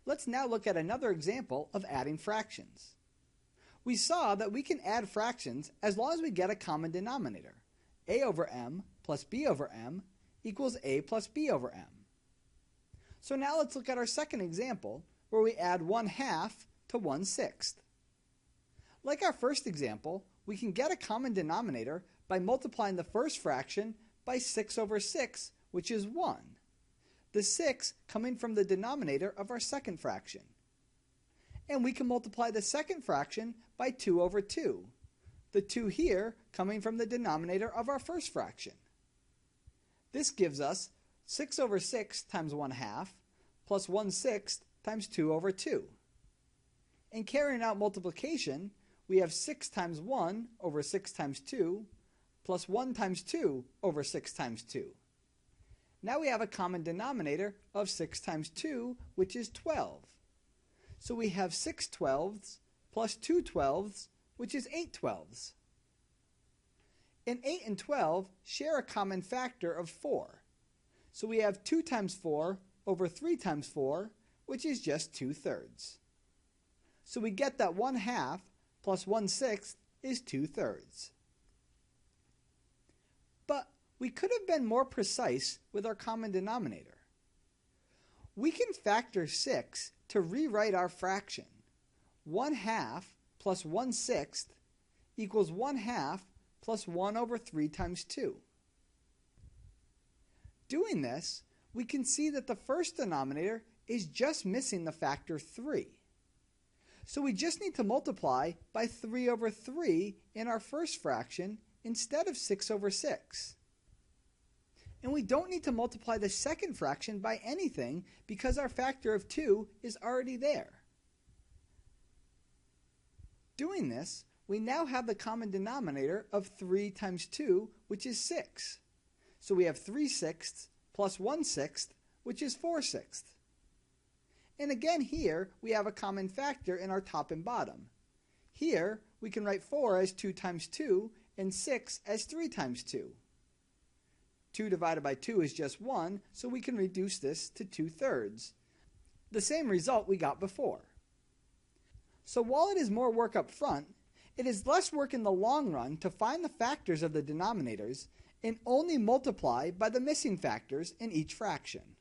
Let's now look at another example of adding fractions. We saw that we can add fractions as long as we get a common denominator. A over m plus b over m equals a plus b over m. So now let's look at our second example where we add 1/2 to 1/6. Like our first example, we can get a common denominator by multiplying the first fraction by 6 over 6, which is 1. The 6 coming from the denominator of our second fraction. And we can multiply the second fraction by 2 over 2. The 2 here coming from the denominator of our first fraction. This gives us 6 over 6 times 1/2 plus 1/6 times 2 over 2. In carrying out multiplication, we have 6 times 1 over 6 times 2 plus 1 times 2 over 6 times 2. Now we have a common denominator of 6 times 2, which is 12. So we have 6 twelfths plus 2 twelfths, which is 8 twelfths. And 8 and 12 share a common factor of 4. So we have 2 times 4 over 3 times 4, which is just 2/3. So we get that 1/2 plus 1/6 is 2/3. But we could have been more precise with our common denominator. We can factor 6 to rewrite our fraction. 1/2 plus 1/6 equals 1/2 plus 1 over 3 times 2. Doing this, we can see that the first denominator is just missing the factor 3. So we just need to multiply by 3 over 3 in our first fraction instead of 6 over 6. And we don't need to multiply the second fraction by anything because our factor of 2 is already there. Doing this, we now have the common denominator of 3 times 2, which is 6. So we have 3/6 plus 1/6, which is 4/6. And again here, we have a common factor in our top and bottom. Here, we can write 4 as 2 times 2 and 6 as 3 times 2. 2 divided by 2 is just 1, so we can reduce this to 2/3. The same result we got before. So while it is more work up front, it is less work in the long run to find the factors of the denominators and only multiply by the missing factors in each fraction.